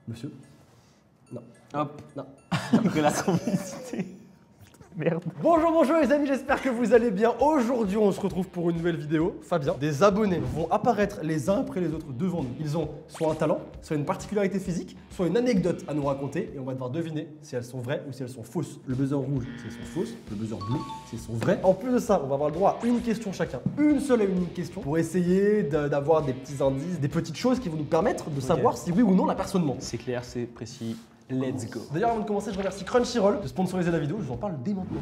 Monsieur? Non. Hop. Non. De la complicité. Merde. Bonjour les amis, j'espère que vous allez bien. Aujourd'hui, on se retrouve pour une nouvelle vidéo. Fabien, des abonnés vont apparaître les uns après les autres devant nous. Ils ont soit un talent, soit une particularité physique, soit une anecdote à nous raconter et on va devoir deviner si elles sont vraies ou si elles sont fausses. Le buzzer rouge, c'est elles sont fausses. Le buzzer bleu, c'est elles sont vraies. En plus de ça, on va avoir le droit à une question chacun. Une seule et unique question pour essayer d'avoir des petits indices, des petites choses qui vont nous permettre de savoir si oui ou non la personne ment. C'est clair, c'est précis. Let's go. D'ailleurs, avant de commencer, je remercie Crunchyroll de sponsoriser la vidéo. Je vous en parle dès maintenant.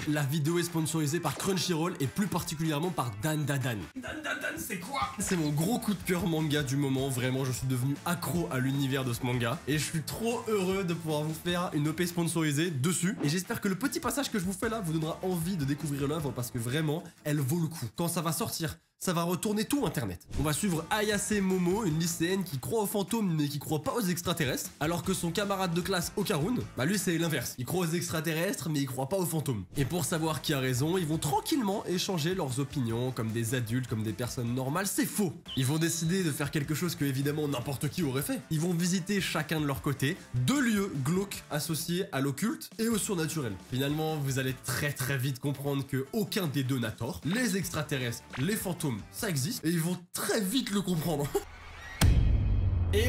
La vidéo est sponsorisée par Crunchyroll et plus particulièrement par Dan Dadan. Dan Dadan, c'est quoi? C'est mon gros coup de cœur manga du moment. Vraiment, je suis devenu accro à l'univers de ce manga. Et je suis trop heureux de pouvoir vous faire une OP sponsorisée dessus. Et j'espère que le petit passage que je vous fais là vous donnera envie de découvrir l'œuvre parce que vraiment, elle vaut le coup. Quand ça va sortir, ça va retourner tout internet. On va suivre Ayase Momo, une lycéenne qui croit aux fantômes mais qui croit pas aux extraterrestres, alors que son camarade de classe Okarun, bah lui c'est l'inverse. Il croit aux extraterrestres mais il croit pas aux fantômes. Et pour savoir qui a raison, ils vont tranquillement échanger leurs opinions comme des adultes, comme des personnes normales. C'est faux. Ils vont décider de faire quelque chose que évidemment n'importe qui aurait fait. Ils vont visiter chacun de leur côté 2 lieux glauques associés à l'occulte et au surnaturel. Finalement, vous allez très vite comprendre que aucun des deux n'a tort. Les extraterrestres, les fantômes, ça existe et ils vont très vite le comprendre. Et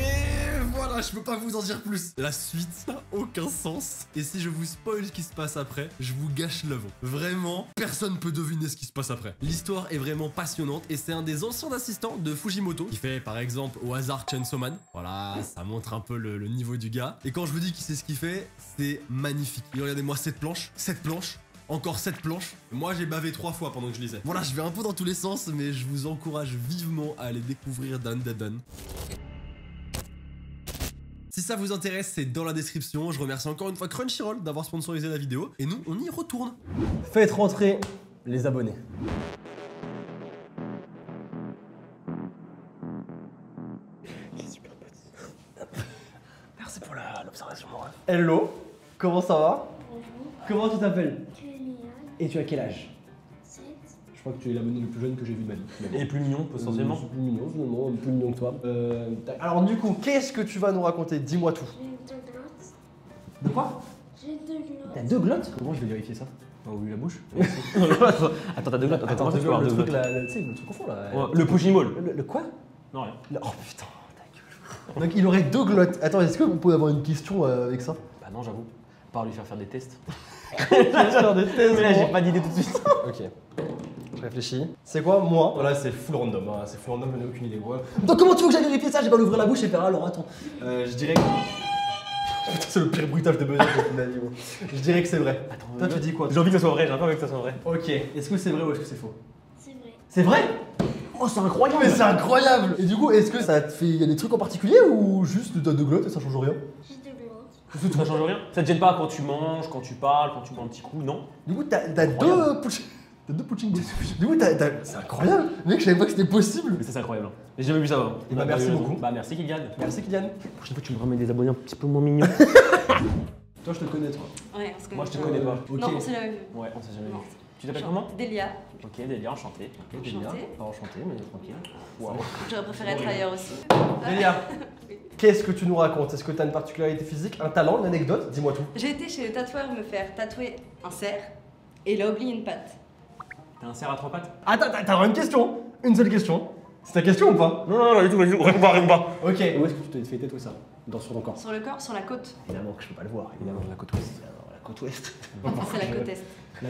voilà, je peux pas vous en dire plus. La suite n'a aucun sens. Et si je vous spoil ce qui se passe après, je vous gâche l'œuvre. Vraiment, personne peut deviner ce qui se passe après. L'histoire est vraiment passionnante et c'est un des anciens assistants de Fujimoto qui fait par exemple au hasard Chainsaw Man. Voilà, ça montre un peu le niveau du gars. Et quand je vous dis qu'il sait ce qu'il fait, c'est magnifique. Et regardez-moi cette planche, encore 7 planches. Moi, j'ai bavé 3 fois pendant que je lisais. Voilà, je vais un peu dans tous les sens, mais je vous encourage vivement à aller découvrir Dan Dadan. Si ça vous intéresse, c'est dans la description. Je remercie encore une fois Crunchyroll d'avoir sponsorisé la vidéo. Et nous, on y retourne. Faites rentrer les abonnés. Il est super petit. Merci pour l'observation, mon ref. Hello, comment ça va? Bonjour, Comment tu t'appelles? Kélian, Et tu as quel âge? 7, Je crois que tu es l'abonné le plus jeune que j'ai vu de ma vie. Et plus mignon, potentiellement. C'est plus mignon, finalement, plus mignon que toi. Alors du coup, qu'est-ce que tu vas nous raconter? Dis-moi tout. j'ai 2 glottes. De quoi? J'ai 2 glottes. T'as 2 glottes? Comment je vais vérifier ça? Oh oui, la bouche. Attends, t'as deux glottes. Attends, tu peux avoir le deux truc glottes. là, tu sais, le truc au fond là. Ouais, le Pujimol. Le quoi? Non, rien. Oh putain, ta gueule. Donc il aurait 2 glottes. Attends, est-ce qu'on peut avoir une question avec ça? Bah non, j'avoue. Par lui faire des tests. Faire des tests. Mais là, j'ai pas d'idée tout de suite. Ok. Je réfléchis. C'est quoi, moi? Voilà, c'est full random. Hein. C'est full random, je n'ai aucune idée. Ouais. Donc, comment tu veux que j'aille vérifier ça? J'ai pas l'ouvrir la bouche et faire alors attends. Je dirais que. Putain, c'est le pire bruitage de buzzer de toute ma vie. Moi. Je dirais que c'est vrai. Attends, toi, tu dis quoi? J'ai envie que ça soit vrai, j'ai pas envie que ça soit vrai. Ok. Est-ce que c'est vrai ou est-ce que c'est faux? C'est vrai. C'est vrai? Oh, c'est incroyable! Mais c'est incroyable! Et du coup, est-ce que ça te fait. Y a des trucs en particulier ou juste t'as 2 glottes et ça change rien? J'ai 2 glottes. Ça change rien? Ça te gêne pas quand tu manges, quand tu parles, quand tu bois un petit coup, non? Du coup, t'as 2 pushing. T'as 2 pushing balls. Du coup, c'est incroyable! Mec, je savais pas que c'était possible! Mais ça, c'est incroyable. J'ai jamais vu ça avant. Et bah, merci beaucoup. Bah, merci Kylian. Merci Kylian. La prochaine fois, tu me ramènes des abonnés un petit peu moins mignons. Toi, je te connais, toi. Ouais, on se connaît. Moi, je te connais pas. Ok. Non, on s'est jamais vu. Ouais, on s'est jamais vu. Non. Tu t'appelles comment? Delia. Ok, Delia, enchanté. Ok, Delia. Enchanté. Pas enchanté, mais tranquille. Waouh. J'aurais préféré être ailleurs aussi. Delia, qu'est-ce que tu nous racontes? Est-ce que tu as une particularité physique, un talent, une anecdote? Dis-moi tout. J'ai été chez le tatoueur me faire tatouer un cerf et il a oublié une patte. T'as un cerf à 3 pattes? Attends, t'as une question? Une seule question? C'est ta question ou pas? Non, du tout, réponds pas. Ok. Où est-ce que tu t'es fait tatouer ça? Sur ton corps? Sur le corps, sur la côte. Évidemment que je peux pas le voir, évidemment. La côte ouest. La côte ouest. Enfin, c'est la côte est.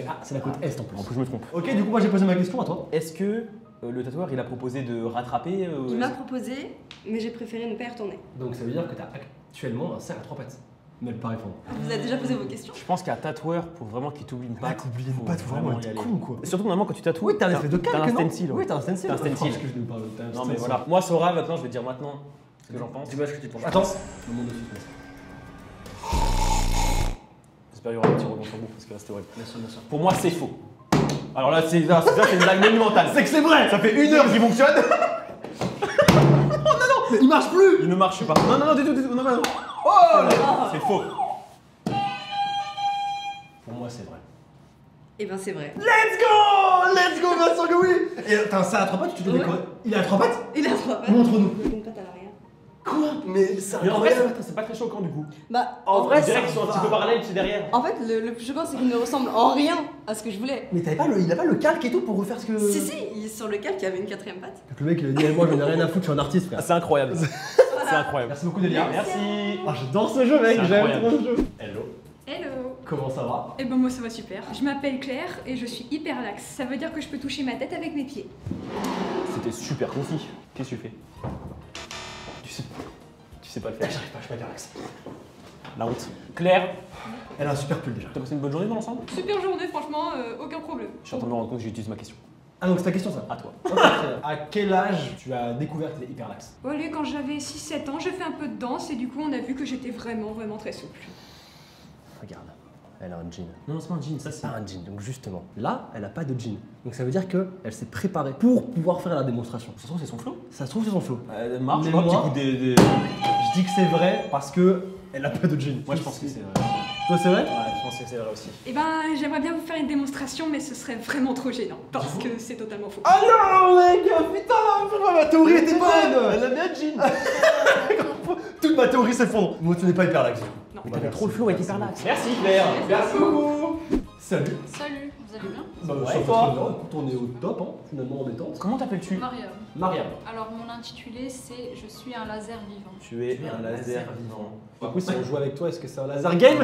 Ah, c'est la côte est en plus. En plus, je me trompe. Ok, du coup, moi j'ai posé ma question à toi. Est-ce que le tatoueur, il a proposé de rattraper Il m'a proposé, mais j'ai préféré ne pas y retourner. Donc ça veut dire que t'as actuellement un cerf à 3 pattes. Mais pas répondre. Vous avez déjà posé vos questions? Je pense qu'un tatoueur, pour vraiment qu'il t'oublie une Ah, patte. t'oublies une faut patte, vraiment, y t'es aller. con quoi. Et surtout, normalement, quand tu tatoues. Oui, t'as un espèce de T'as calque, un non? stencil. Oui, t'as un stencil. T'as un stencil. Parce que je ne parle, t'as un Non, mais stencil. voilà. Moi, Sora, maintenant, je vais te dire maintenant ce que j'en pense. Dis-moi ce que tu penses. Attends. Le monde de suspense. J'espère qu'il y aura un petit rebond sur bout parce que là, c'était horrible. Bien sûr, bien sûr. Pour moi, c'est faux. Alors là, c'est une blague monumentale. C'est que c'est vrai! Ça fait 1 heure qu'il fonctionne. Mais il marche plus! Il ne marche pas. Non, du tout. Non. Oh là! C'est faux. Pour moi, c'est vrai. Eh ben c'est vrai. Let's go! Let's go, bien sûr que oui! Et t'as un cerf à 3 pattes, tu te Ouais. décore. Il est à 3 pattes? Il a 3 pattes. Montre-nous. Il a une patte à l'arrière. Quoi? Mais c'est Mais en vrai, incroyable. c'est pas très choquant du coup. Bah, En vrai, Je dirais ça qu'ils sont un va. petit peu parallèles, tu sais, derrière. en fait, le plus choquant, c'est qu'il ne ressemble en rien à ce que je voulais. Mais il a pas le calque et tout pour refaire ce que. Si, si, il est sur le calque, il y avait une quatrième patte. Le mec il a dit moi j'en ai rien à foutre, je suis un artiste frère. Ah, c'est incroyable. C'est incroyable. Merci beaucoup Delia. Merci. Ah j'adore ce jeu mec, C'est j'aime incroyable. trop ce jeu. Hello. Hello. Comment ça va? Eh ben moi ça va super. Je m'appelle Claire et je suis hyper laxe. Ça veut dire que je peux toucher ma tête avec mes pieds. C'était super concis. Qu'est-ce que tu fais? Tu sais pas le faire. J'arrive pas, je suis pas bien relax. La honte. Claire, Elle a un super pull déjà. t'as passé une bonne journée dans l'ensemble? Super journée franchement, aucun problème. Je suis en train de me rendre compte que j'utilise ma question. Ah donc c'est ta question ça? À toi. Ok, très bien. À quel âge tu as découvert que t'étais hyper laxe? Bon, allez, quand j'avais 6-7 ans, j'ai fait un peu de danse et du coup on a vu que j'étais vraiment très souple. Regarde, elle a un jean. Non, c'est pas un jean, ça c'est. Pas un jean, donc justement, là, elle a pas de jean. Donc ça veut dire qu'elle s'est préparée pour pouvoir faire la démonstration. Ça se trouve, c'est son flow. Ça se trouve c'est son flow. Marche, Mais un petit moi- coup des. Je dis que c'est vrai parce que elle a pas de jean. Moi, je pense que c'est vrai. Toi c'est vrai? Ouais, je pense que c'est vrai aussi. Eh ben j'aimerais bien vous faire une démonstration mais ce serait vraiment trop gênant parce que c'est totalement faux. Ah non mec, putain, ma théorie était bonne. Elle a bien jean. Toute ma théorie s'effondre. Moi tu n'es pas hyper laxe. Non. T'avais Trop le flow avec hyper lax. Merci Claire. Merci beaucoup. Salut. Salut, vous allez bien? Bah, Ouais, ça et fait toi très bien. Écoute, on est au top, hein, finalement en détente. Comment t'appelles-tu? Mariam. Mariam. Alors mon intitulé c'est Je suis un laser vivant. Tu es un laser vivant. Du coup, si on joue avec toi, est-ce que c'est un laser game?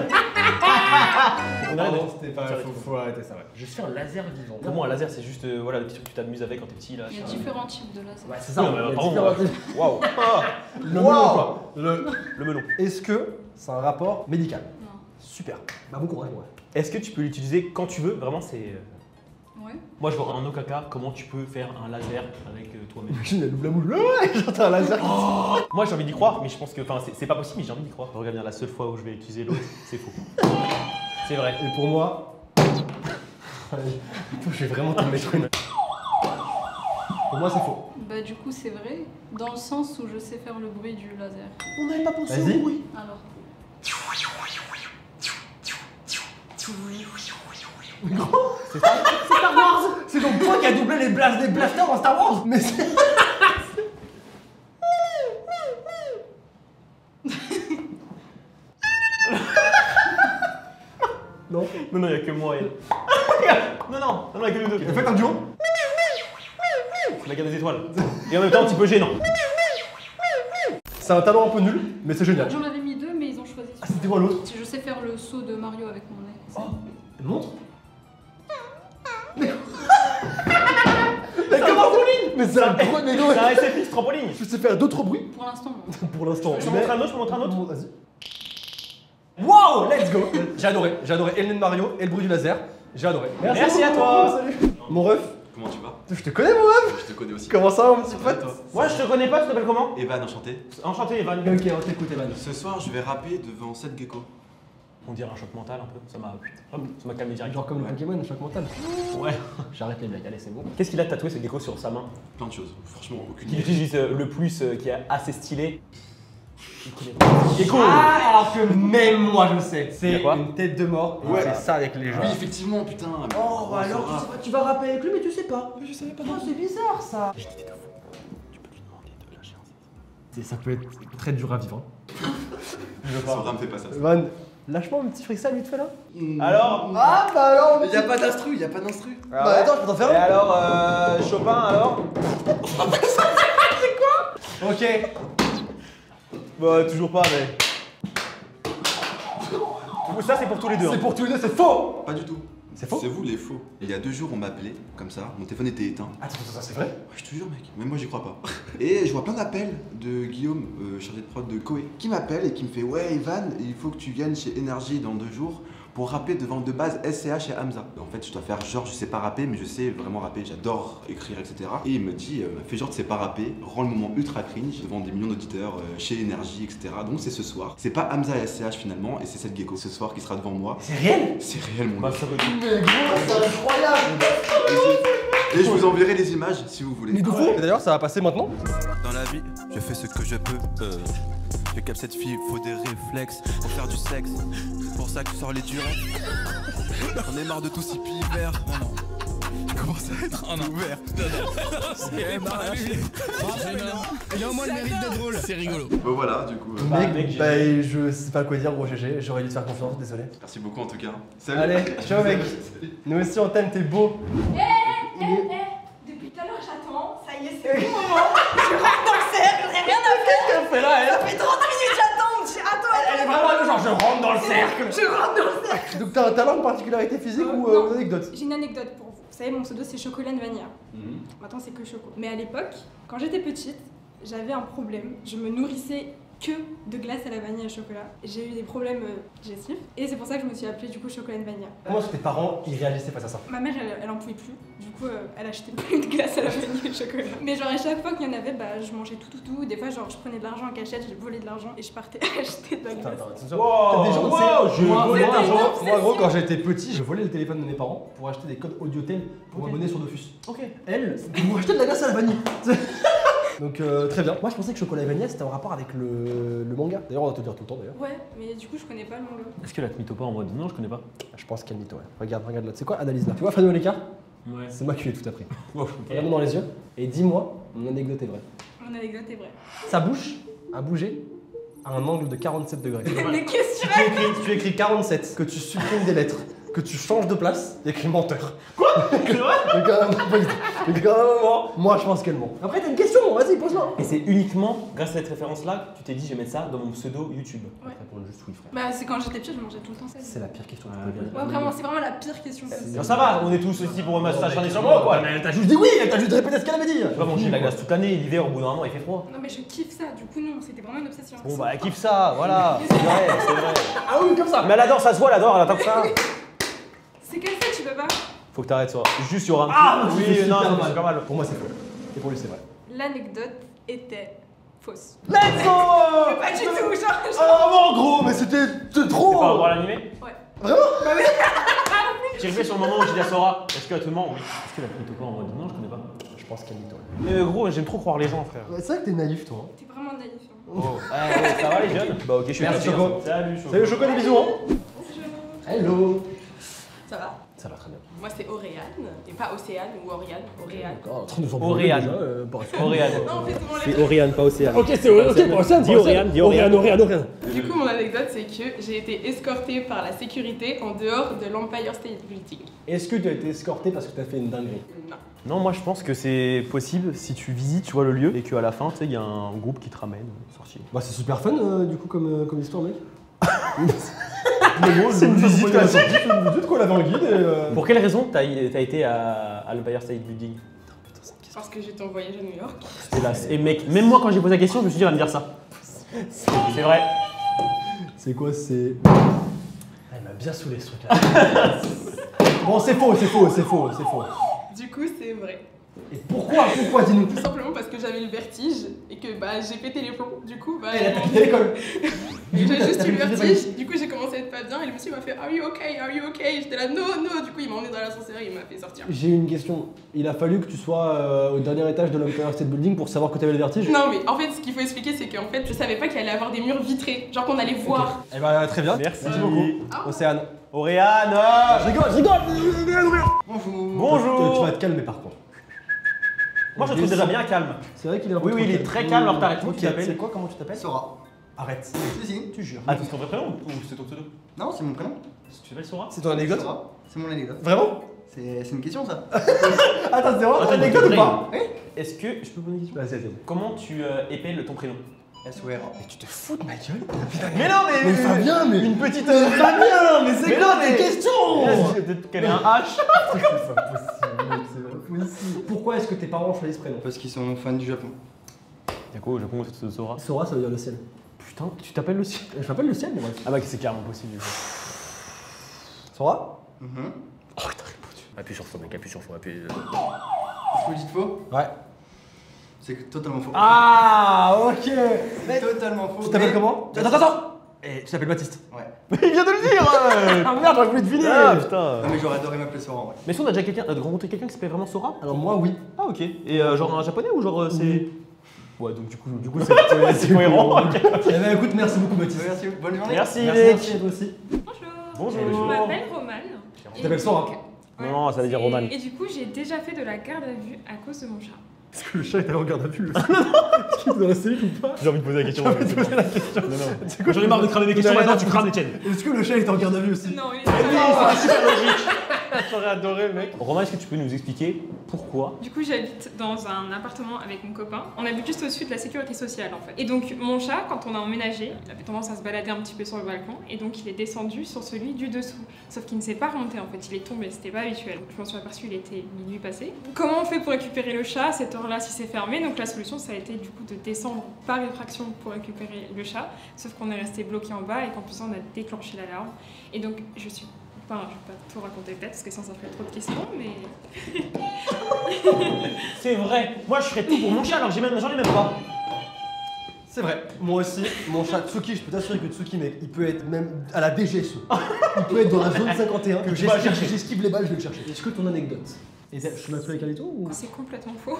On arrête Non, de- c'était pas. Arrête. Faut arrêter ça, ouais. Je suis un laser vivant. Pour moi, un laser, c'est juste voilà, le petit truc que tu t'amuses avec quand t'es petit là. Il y a différents types de lasers. Ouais, c'est ça. Non, il y a mais pardon, différents- Waouh. Le melon, quoi. Le melon. Est-ce que c'est un rapport médical? Non. Super. Bah, bon courage, ouais. Est-ce que tu peux l'utiliser quand tu veux? Vraiment, c'est. Ouais. Moi, je vois en aucun cas comment tu peux faire un laser avec toi-même. Imagine, elle ouvre la moule. Ouais, j'entends un laser. Moi, j'ai envie d'y croire, mais je pense que. Enfin, c'est pas possible, mais j'ai envie d'y croire. Regarde bien, la seule fois où je vais utiliser l'autre, c'est faux. C'est vrai. Et pour moi. Je vais vraiment te mettre une. Pour moi, c'est faux. Bah du coup c'est vrai, dans le sens où je sais faire le bruit du laser. On n'avait pas pensé Vas-y. Alors, C'est Star Wars. C'est donc toi qui as doublé les des blasters en Star Wars. Mais c'est. Non. Non, non, il y a que moi et elle. Non, non, il y a que nous deux. T'as fait un duo? C'est la guerre des étoiles. Et en même temps, un petit peu gênant. C'est un talent un peu nul, mais c'est génial. j'en avais mis deux mais ils ont choisi Ah, celui-là. c'était quoi l'autre? Si je sais faire le saut de Mario avec mon nez. Oh, montre. Mais comment mais c'est un bruit, mais non, C'est un SFX trampoline. je sais faire d'autres bruits Pour l'instant non. pour l'instant. Je te montre un autre, je te montre un autre. Vas-y. Wow, let's go. J'ai adoré et le nez de Mario et le bruit du laser. J'ai adoré. Merci à toi. Salut. Mon ref, Comment tu vas? je te connais mon ref. Je te connais aussi. Comment ça, mon petit Ça va, pote? toi Moi, je te connais pas, tu t'appelles comment? Evan, enchanté. Enchanté, Evan. Ok, on t'écoute, Evan. Ce soir, je vais rapper devant 7 geckos. On dirait un choc mental un peu. Ça m'a calmé direct. Genre comme le Ouais. Pokémon, choc mental. Ouais. J'arrête les blagues, allez, c'est bon. Qu'est-ce qu'il a tatoué ce gecko sur sa main? Plein de choses. Franchement, aucune Qu'il idée. utilise le plus, qui est assez stylé. Il connaît pas. Gecko. Ah, alors que même moi je sais. Y C'est a quoi une tête de mort. Et Ouais. il fait ça avec les gens. Oui, effectivement, putain. mais Oh, bah on alors saura. tu vas rapper avec lui, mais tu sais pas. Mais je savais pas. Oh, c'est bizarre ça. Ça peut être très dur à vivre. Sandra me fait pas ça. Van, lâche-moi un petit freestyle vite fait là. Alors Ah bah alors. Mais y'a pas d'instru, y'a pas d'instru. Bah attends, je peux t'en faire Et un. alors, Chopin alors? Ok. Bah, toujours pas, mais. Ça, c'est pour tous les deux. C'est hein. pour tous les deux, c'est faux. Pas du tout. C'est faux. C'est vous les faux. Il y a 2 jours, on m'a appelé, comme ça. Mon téléphone était éteint. Attends, c'est vrai. Ouais, je te jure, mec. Même moi, j'y crois pas. Et je vois plein d'appels de Guillaume, chargé de prod de Koé, qui m'appelle et qui me fait: Ouais, Evan, il faut que tu viennes chez Energy dans 2 jours pour rapper devant de base SCH et Hamza. En fait, je dois faire genre, je sais pas rapper, mais je sais vraiment rapper. J'adore écrire, etc. Et il me dit: Fais genre, tu sais pas rapper, rends le moment ultra cringe devant des millions d'auditeurs chez Energy, etc. Donc, c'est ce soir. C'est pas Hamza et SCH finalement, et c'est cette gecko ce soir qui sera devant moi. C'est réel. C'est réel, mon Bah, gars. ça veut Mais gros, c'est incroyable. Et je vous enverrai les images si vous voulez. Mais de fou. Et d'ailleurs, ça va passer maintenant. Dans la vie, je fais ce que je peux. Je capte cette fille, faut des réflexes pour faire du sexe. C'est pour ça que tu sors les durettes. J'en ai marre de tout si pivert. Non, non. commence à être ouvert. Il a au moins le mérite d'être drôle. C'est rigolo. Bon voilà, du coup. Mec, bah je sais pas quoi dire, gros GG, j'aurais dû te faire confiance, désolé. Merci beaucoup en tout cas. Salut. Allez, ciao mec. Nous aussi on t'aime, t'es beau. Depuis tout à l'heure, j'attends. Ça y est, c'est le moment. Je rentre dans le cercle, j'ai rien à faire. Qu'est-ce qu'elle fait là, Ça fait 30 minutes, j'attends. Elle est vraiment le genre, je rentre dans le cercle. Je rentre dans le cercle. Donc t'as un talent, une particularité physique ou non. une anecdote? J'ai une anecdote pour vous. Vous savez, mon pseudo c'est Chocolat Vanilla. Maintenant c'est que Choco. Mais à l'époque, quand j'étais petite, j'avais un problème. Je me nourrissais que de glace à la vanille et au chocolat. J'ai eu des problèmes digestifs et c'est pour ça que je me suis appelée du coup Chocolat Vanilla. Comment est-ce que tes parents ils réagissaient face à ça? Ma mère elle en pouvait plus. Du coup elle achetait plus de glace à la vanille et au chocolat. Mais genre à chaque fois qu'il y en avait, bah je mangeais tout. Des fois genre je prenais de l'argent en cachette, j'ai volé de l'argent et je partais acheter de la glace. T'as des gens, tu sais, je volais de l'argent. obsession. Moi, gros, quand j'étais petit, je volais le téléphone de mes parents pour acheter des codes Audiotel pour m'abonner sur Dofus. Ok. Elle, ils m'ont acheté de la glace à la vanille. Donc très bien. Moi je pensais que Chocolat et Vanilla c'était en rapport avec le manga. D'ailleurs on va te dire tout le temps d'ailleurs. Ouais, mais du coup je connais pas le manga. Est-ce qu'elle a te mytho pas en mode non, je connais pas? Je pense qu'elle mytho, ouais. Regarde là. C'est quoi? Analyse là. Tu vois Fanny Oleka? Ouais. C'est moi qui lui ai tout appris. Ok. Regarde-moi dans les yeux et dis-moi, mon anecdote est vraie. Mon anecdote est vraie. Sa bouche a bougé à un angle de 47 degrés. Mais qu'est-ce que Tu écris 47, que tu supprimes des lettres, que tu changes de place, il y a écrit menteur. C'est vrai? Donc à un moment, moi je pense qu'elle ment. Après t'as une question, vas-y pose-la. Et c'est uniquement grâce à cette référence-là que tu t'es dit je vais mettre ça dans mon pseudo YouTube. Ouais. Réponds juste oui frère. Bah c'est quand j'étais petite, je mangeais tout le temps ça. C'est la pire question que tu peux dire. Ouais vraiment, c'est vraiment la pire question que Non, ça va, on est tous ici pour s'acharner sur moi quoi. Mais elle t'a juste dit oui, elle t'a juste répété ce qu'elle avait dit. Tu vas manger de la glace toute l'année et l'hiver au bout d'un moment il fait froid. Non mais je kiffe ça, du coup non, c'était vraiment une obsession. Bon bah elle kiffe ça, voilà. C'est vrai, c'est vrai. Ah oui, comme ça. Mais elle adore, ça se voit, elle adore, elle attend que ça. C'est quelle ça, tu peux pas? Faut que t'arrêtes ça. Juste sur un Ah petit. oui, non, super c'est super mal. Pour moi c'est faux. Et pour lui c'est vrai. L'anecdote était fausse. Let's go. Pas du tout, genre. Ah bon gros, mais c'était trop. C'est par rapport à l'animé? Ouais. Vraiment? Bah oui. J'ai arrivé sur le moment où j'ai dit à Sora, est-ce que tu mens? Oui. Est-ce qu'elle a pris pas en mode non, je connais pas. Je pense qu'elle dit toi. Gros, j'aime trop croire les gens, frère. C'est vrai que t'es naïf toi. T'es vraiment naïf. Hein. Oh, ouais, ça va les jeunes? Bah ok, je suis Merci, parti, Choco. hein. Salut Choco. Salut Choco, des bisous hein. Bonjour. Hello. Ça va? Ça va très bien. Moi c'est Auréane, et pas Océane ou Oriane, Auréane. D'accord, en train de nous Auréane. déjà, Oriane. Non, on fait souvent les C'est Oriane, pas Océane. Ok, c'est ok, pour ça. Dis Oriane, dis Oriane. Oriane. Du coup, mon anecdote, c'est que j'ai été escortée par la sécurité en dehors de l'Empire State Building. Est-ce que tu as été escorté parce que t'as fait une dinguerie? Non. Non, moi je pense que c'est possible si tu visites, tu vois le lieu et qu'à la fin, tu sais, il y a un groupe qui te ramène sorti. Bah c'est super fun du coup comme histoire mec. C'est une visite classique. C'est une visite qu'on avait en guide et Pour quelle raison t'as été à l'Empire State Building? Parce que j'étais en voyage à New York. C'était là. Et mec, même moi quand j'ai posé la question, je me suis dit, elle va me dire ça. C'est vrai. C'est quoi c'est... Elle m'a bien saoulé ce truc là. Bon c'est faux. Du coup, c'est vrai. Et pourquoi dis-nous? Tout simplement parce que j'avais le vertige et que bah, j'ai pété les plombs. Du coup, bah, Elle a quitté l'école. j'ai juste eu le T'as vertige. Du coup, j'ai commencé à être pas bien et le monsieur m'a fait Are you okay? J'étais là, non. Du coup, il m'a emmené dans l'ascenseur et il m'a fait sortir. J'ai une question. Il a fallu que tu sois au dernier étage de l'Empire State Building pour savoir que t'avais le vertige? Non, mais en fait, ce qu'il faut expliquer, c'est qu'en fait, je savais pas qu'il allait avoir des murs vitrés. Genre qu'on allait voir. Eh bah très bien. Merci. beaucoup. Océane. Oriane. Je rigole. Bonjour. Tu vas te calmer par contre. Moi je le trouve déjà bien calme. C'est vrai qu'il est un peu Oui, trop il est calme. très calme, alors t'arrêtes tout, Ok, tu t'appelles c'est quoi? Comment tu t'appelles? Sora. Arrête. Si, si. Tu jures. Ah, c'est ton vrai prénom ou c'est ton pseudo? Non, c'est mon prénom. Tu t'appelles Sora? C'est ton anecdote? Sora. C'est mon anecdote. Vraiment? C'est une question ça. Attends, c'est vraiment ton Attends, anecdote ou pas? Est-ce que je peux poser une question? Vas-y, vas-y. Comment tu épelles ton prénom? SOR. Mais tu te fous de ma gueule? Mais non, Mais Fabien, mais une petite. Fabien, mais c'est Mais quoi non, tes mais- questions? Peut-être qu'elle est un H. C'est pas possible. Pourquoi est-ce que tes parents ont choisi ce prénom? Parce qu'ils sont fans du Japon. Y'a quoi au Japon c'est Sora? Sora, ça veut dire le ciel. Putain, tu t'appelles le ciel? Je m'appelle le ciel, mais bref. Ah bah c'est clairement possible. Sora? Mhm. Oh, t'as répondu. Appuie sur faux, mec, appuie sur faux, appuie. Est-ce que vous dites faux? Ouais. C'est totalement faux. Ah, ok. C'est totalement faux. Tu t'appelles mais- comment? Attends. Et tu t'appelles Baptiste. Ouais. Il vient de le dire. Ah merde, j'aurais voulu deviner. Ah putain. Non mais j'aurais adoré m'appeler Sora en vrai. Mais si on a déjà rencontré quelqu'un qui s'appelle vraiment Sora? Alors moi, oui. Ah ok. Et genre un japonais ou genre c'est. Oui. Ouais donc du coup c'est cohérent. Ok. Eh ben écoute, merci beaucoup Baptiste. Merci, bonne journée. Merci Merci, Nick. merci à toi aussi. Bonjour. Bonjour. Je m'appelle Romane. Tu t'appelles Sora? Ouais. Non, ça veut dire Roman. Et du coup, j'ai déjà fait de la garde à vue à cause de mon chat. Est-ce que le chat est allé en garde à vue? Est-ce qu'il doit rester ou pas? J'ai envie de poser la question. J'ai envie de poser la question. Non, non. C'est quoi, J'en ai marre de cramer mes questions, maintenant tu crames les tiennes. Est-ce que le chat est en garde à vue aussi? Non, il est c'est super logique. J'aurais adoré, mec. Romain, est-ce que tu peux nous expliquer pourquoi? Du coup, j'habite dans un appartement avec mon copain. On habite juste au-dessus de la sécurité sociale en fait. Et donc, mon chat, quand on a emménagé, il avait tendance à se balader un petit peu sur le balcon. Et donc, il est descendu sur celui du dessous. Sauf qu'il ne s'est pas remonté en fait, il est tombé, c'était pas habituel. Donc, je m'en suis aperçue, il était minuit passé. Comment on fait pour récupérer le chat à cette heure-là si c'est fermé? Donc, la solution, ça a été du coup de descendre par effraction pour récupérer le chat. Sauf qu'on est resté bloqué en bas et qu'en plus, on a déclenché l'alarme. Et donc, je vais pas tout raconter peut-être parce que sinon ça ferait trop de questions, mais. C'est vrai. Moi, je ferais tout pour mon chat alors j'en ai même pas. C'est vrai, moi aussi, mon chat Tsuki, je peux t'assurer que Tsuki, mec, il peut être même à la DGSE. Il peut être dans la zone 51, que j'esquive les balles, je vais le chercher. Est-ce que ton anecdote est je m'appelle avec Alito ou? C'est complètement faux.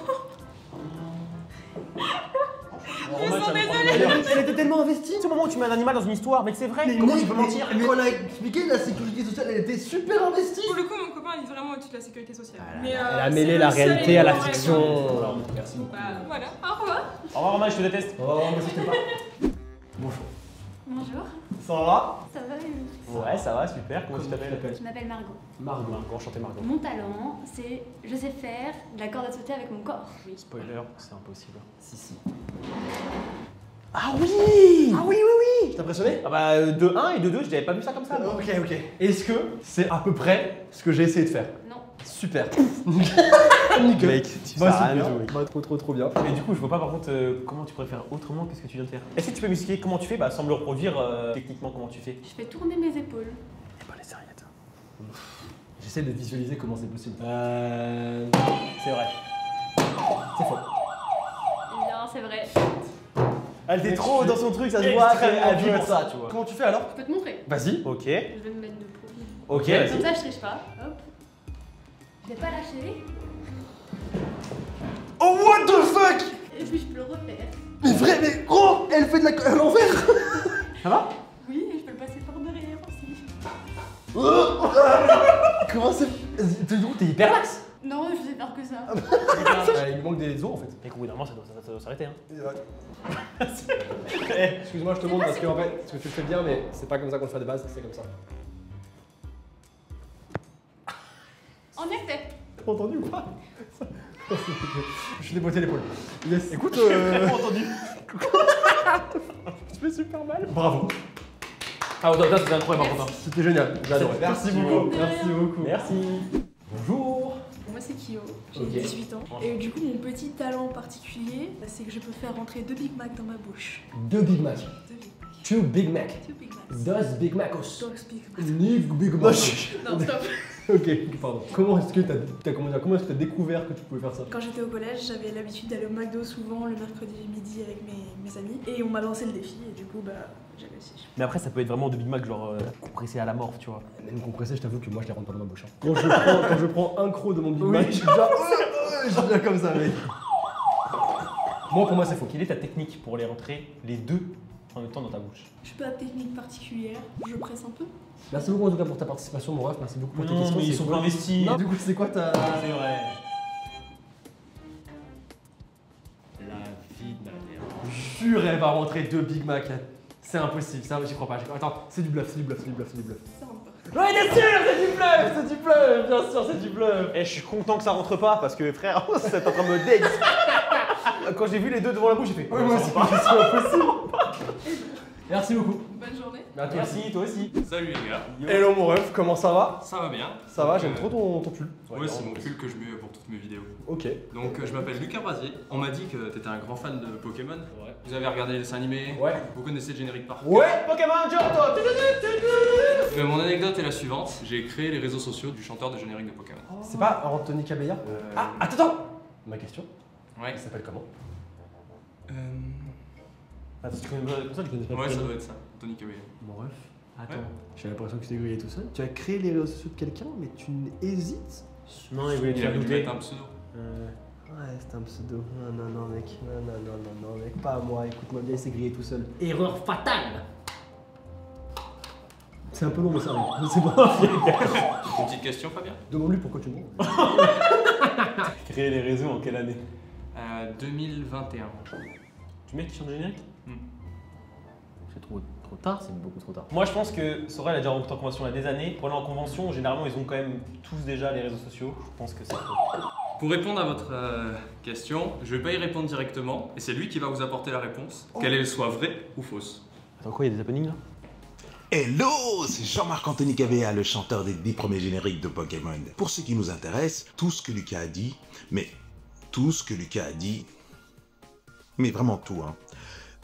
Romain, sens tu vas me prendre désolée. une balle. Elle était tellement investie. C'est au moment où tu mets un animal dans une histoire, mec, c'est vrai. Comment tu peux mentir? Mais on a expliqué, la sécurité sociale, elle était super investie. Pour le coup, mon copain il est vraiment au-dessus de la sécurité sociale. Mais, Elle a c'est mêlé le la seul réalité à la élément fiction. vraiment. Merci beaucoup. Bah voilà, au revoir. Au revoir, Romain, je te déteste. Oh, mais c'était pas. Bonjour. Bonjour. Ça va? Ça va et vous? Ouais, ça va, super. Comment tu t'appelles? Je m'appelle Margot. Margot. Enchanté, Margot. Mon talent, c'est je sais faire de la corde à sauter avec mon corps. Spoiler, c'est impossible. Si. Ah oui! Ah oui, oui, oui! Je t'ai impressionné? Ah bah, de 1 et de 2, je n'avais pas vu ça comme ça. moi. Ok, ok. Est-ce que c'est à peu près ce que j'ai essayé de faire? Non. Super. Nickel. Mec, tu Bah, sais rien super. du tout, mec. Bah, trop bien. Mais du coup, je vois pas par contre comment tu pourrais faire autrement que ce que tu viens de faire. Est-ce que tu peux m'expliquer comment tu fais? Bah, sans me le reproduire techniquement, comment tu fais. Je fais tourner mes épaules. Et pas les serviettes. J'essaie de visualiser comment c'est possible. C'est vrai. C'est faux. Non, c'est vrai. Elle était trop dans son truc, ça se voit, voit. elle vit pour ça, tu vois. Comment tu fais alors? Je peux te montrer. Vas-y. Ok. Je vais me mettre de profil. Ok, Comme vas-y. ça, je triche pas. Hop. Je vais pas lâcher. Oh what the fuck! Et puis je peux le refaire. Mais vrai, mais gros! Elle fait de la à l'envers! Ça va? Oui, et je peux le passer par derrière aussi. Comment c'est. T'es hyper lax! Non, je sais faire que ça. Il lui manque des os en fait. Mec, au bout d'un moment, ça doit s'arrêter. Hein. Excuse-moi, je te montre parce qu'en fait, ce que tu fais bien, mais c'est pas comme ça qu'on le fait de base, c'est comme ça. En effet. T'as entendu ou pas? Je suis déboîté l'épaule. Yes. Écoute, entendu. tu fais super mal. Bravo. Ah, ça c'était incroyable par contre. C'était génial. J'ai adoré. Merci beaucoup. Merci beaucoup. Merci. Bonjour. Moi c'est Kyo, j'ai Ok. 18 ans. Et du coup mon petit talent particulier, c'est que je peux faire rentrer 2 Big Mac dans ma bouche. 2 Big Mac. 2 Big Mac. 2 Big Mac. 2 Big Macs. Does Big Macos. Dogs Big Mac. Nick Big Mac. Non, stop. Ok, pardon. Comment est-ce que t'as découvert que tu pouvais faire ça? Quand j'étais au collège, j'avais l'habitude d'aller au McDo souvent le mercredi midi avec mes amis. Et on m'a lancé le défi et du coup bah j'ai réussi. Mais après, ça peut être vraiment de Big Mac, genre compressé à la morphe, tu vois. Même compressé, je t'avoue que moi je les rentre pas dans ma bouche. Hein. Quand je prends un croc de mon Big Mac, je suis déjà. Je suis déjà comme ça, mec. Moi, pour moi, c'est faux. Quelle est ta technique pour les rentrer les deux en même temps dans ta bouche? Je suis pas de technique particulière, je presse un peu. Merci beaucoup en tout cas pour ta participation, mon ref. Merci beaucoup pour tes Non, questions. mais ils c'est sont cool. pas investis. Non, du coup, c'est quoi ta. C'est vrai. La vie de ma mère. Jure, elle va rentrer 2 Big Mac. C'est impossible, ça, j'y crois pas. Attends, c'est du bluff. Ça rentre pas. Ouais, bien sûr, c'est du bluff, bien sûr, c'est du bluff. Eh, je suis content que ça rentre pas parce que frère, ça est en train de me dégue. Quand j'ai vu les deux devant la bouche, j'ai fait. Ouais, moi aussi, c'est impossible. Merci beaucoup. Bonne journée. À toi aussi. Merci, toi aussi. Salut les gars, Hello mon ref, comment ça va? ça va bien? Ça va, j'aime trop ton pull. Ouais, c'est mon pull que je mets pour toutes mes vidéos. Ok. Donc je m'appelle Lucas Brasier. On m'a dit que t'étais un grand fan de Pokémon. Ouais. Vous avez regardé les dessins animés? Ouais. Vous connaissez le générique par cœur? Ouais. Pokémon Johto. Mon anecdote est la suivante. J'ai créé les réseaux sociaux du chanteur de générique de Pokémon. C'est pas Anthony Cabella? Ah, attends. Ma question, Ouais. il s'appelle comment? Attends, tu connais pas pour ça, tu connais pas. Ouais, ça doit être ça. Tony Cabella. Mon ref, Attends. j'ai l'impression que tu t'es grillé tout seul. Tu as créé les réseaux sociaux de quelqu'un, mais tu hésites? Non, il voulait te Il faire avait dû douter. mettre un pseudo. Ouais, c'est un pseudo. Non, mec. Non, mec. Pas à moi. Écoute-moi bien, il s'est grillé tout seul. Erreur fatale! C'est un peu long, mais ça arrive. C'est pas. Une petite question, Fabien. Demande-lui pourquoi tu mens. Créer les réseaux en quelle année? 2021. Tu mets qui chante le générique? C'est trop tard, c'est beaucoup trop tard. Moi je pense que Sorel a déjà rencontré en convention il y a des années. Pour aller en convention, généralement ils ont quand même tous déjà les réseaux sociaux. Je pense que c'est faux. Pour répondre à votre question, je vais pas y répondre directement et c'est lui qui va vous apporter la réponse, qu'elle soit vraie ou fausse. Attends quoi, il y a des happenings là? Hello, c'est Jean-Marc Anthony Cavea, le chanteur des 10 premiers génériques de Pokémon. Pour ce qui nous intéresse, tout ce que Lucas a dit, mais vraiment tout, hein.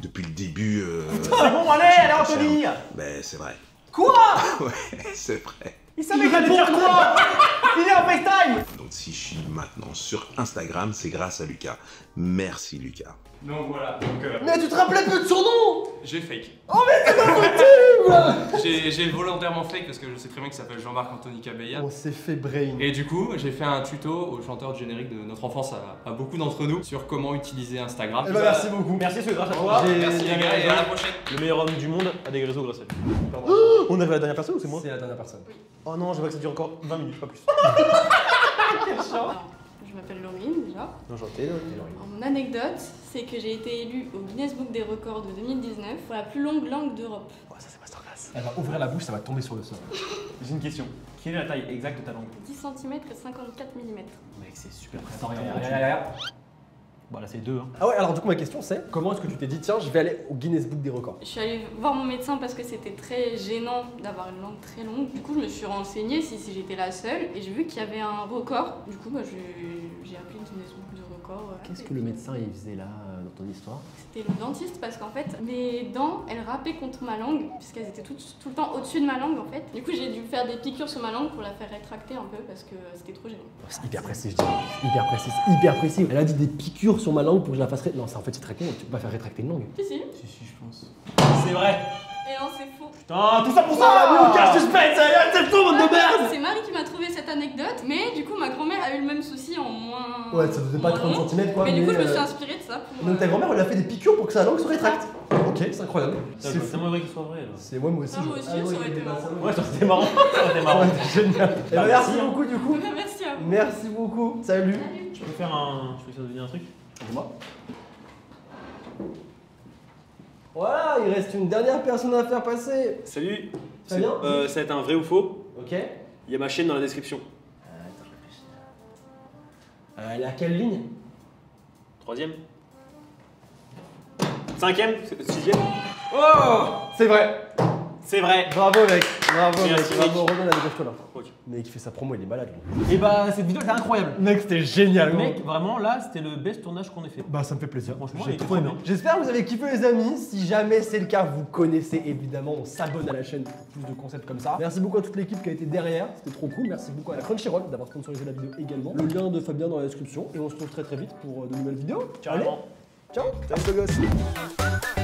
Depuis le début... C'est bon, allez, Anthony! Ben, c'est vrai. Quoi? Ouais, c'est vrai. Il savait qu'il allait dire quoi? Il est en FaceTime! Donc si je suis maintenant sur Instagram, c'est grâce à Lucas. Merci Lucas. Donc voilà, Mais tu te rappelais plus de son nom? j'ai fake. Oh mais c'est pas possible! J'ai volontairement fake parce que je sais très bien qu'il s'appelle Jean-Marc Anthony Cavea. On s'est fait brain. Et du coup, j'ai fait un tuto au chanteur du générique de notre enfance à beaucoup d'entre nous sur comment utiliser Instagram. Eh ben merci beaucoup. Merci, c'est grâce à toi. Merci les gars et à la prochaine. Le meilleur homme du monde a des réseaux grâce à lui. On arrive à la dernière personne ou c'est moi? C'est la dernière personne. Oh non, j'aimerais que ça dure encore 20 minutes, pas plus. Quel chant. Je m'appelle Laurine déjà. Enchanté, Laurine. Alors, mon anecdote, c'est que j'ai été élue au Guinness Book des records de 2019 pour la plus longue langue d'Europe. Oh, ça c'est masterclass. Elle va ouvrir la bouche, ça va tomber sur le sol. J'ai une question. Quelle est la taille exacte de ta langue? 10 cm et 54 mm. Mec, c'est super Attends, précis. regarde. Bah là c'est 2 hein. Ah ouais, alors du coup ma question c'est, comment est-ce que tu t'es dit tiens je vais aller au Guinness Book des records? Je suis allée voir mon médecin parce que c'était très gênant d'avoir une langue très longue. Du coup, je me suis renseignée si j'étais la seule et j'ai vu qu'il y avait un record. Du coup, j'ai appelé le Guinness Book de record. Qu'est-ce que le médecin il faisait là dans ton histoire? C'était le dentiste parce qu'en fait, mes dents, elles râpaient contre ma langue puisqu'elles étaient tout le temps au-dessus de ma langue en fait. Du coup, j'ai dû faire des piqûres sur ma langue pour la faire rétracter un peu parce que c'était trop gênant. C'est hyper précis, je dirais. Hyper précis. Elle a dit des piqûres sur ma langue pour que je la fasse. Non, en fait, c'est très con. Tu peux pas faire rétracter une langue. Si, si. Si, je pense. C'est vrai. Et non, c'est faux. Putain, tout ça pour ça! On cache suspense, c'est le fond, bande de merde! C'est Marie qui m'a trouvé cette anecdote, mais du coup, ma grand-mère a eu le même souci en moins. Ouais, ça faisait pas 30 cm quoi. Mais du coup, je me suis inspirée de ça pour. Donc ta grand-mère elle a fait des piqûres pour que sa langue se rétracte. Ok, c'est incroyable. C'est tellement vrai qu'il soit vrai là. C'est moi aussi. Ah, moi aussi, ça aurait été marrant. Ouais, ça c'était marrant. Ça aurait été marrant. Génial. Et bah, merci beaucoup du coup. Merci à vous. Merci beaucoup. Salut. Tu peux faire un. Je peux essayer de deviner un truc? Dis-moi. Voilà, il reste une dernière personne à faire passer. Salut. Ça vient Ça va être un vrai ou faux? Ok. Il y a ma chaîne dans la description. Attends, je réfléchis. Laquelle ligne? 3ème? 5ème? 6ème? Oh! C'est vrai. C'est vrai. Bravo mec. Bravo Merci, mec. mec. Bravo, Romain, dépêche-toi là. Ok. Mec, il fait sa promo, il est malade lui. Et bah cette vidéo était incroyable. Mec, c'était génial. Mec, vraiment là c'était le best tournage qu'on ait fait. Bah ça me fait plaisir. Franchement, j'ai il était trop aimé. trop bien. J'espère que vous avez kiffé les amis. Si jamais c'est le cas, vous connaissez évidemment, on s'abonne à la chaîne pour plus de concepts comme ça. Merci beaucoup à toute l'équipe qui a été derrière, c'était trop cool. Merci beaucoup à la Crunchyroll d'avoir sponsorisé la vidéo également. Le lien de Fabien dans la description et on se retrouve très vite pour de nouvelles vidéos. Carrément. Allez, ciao. Salut les gosses.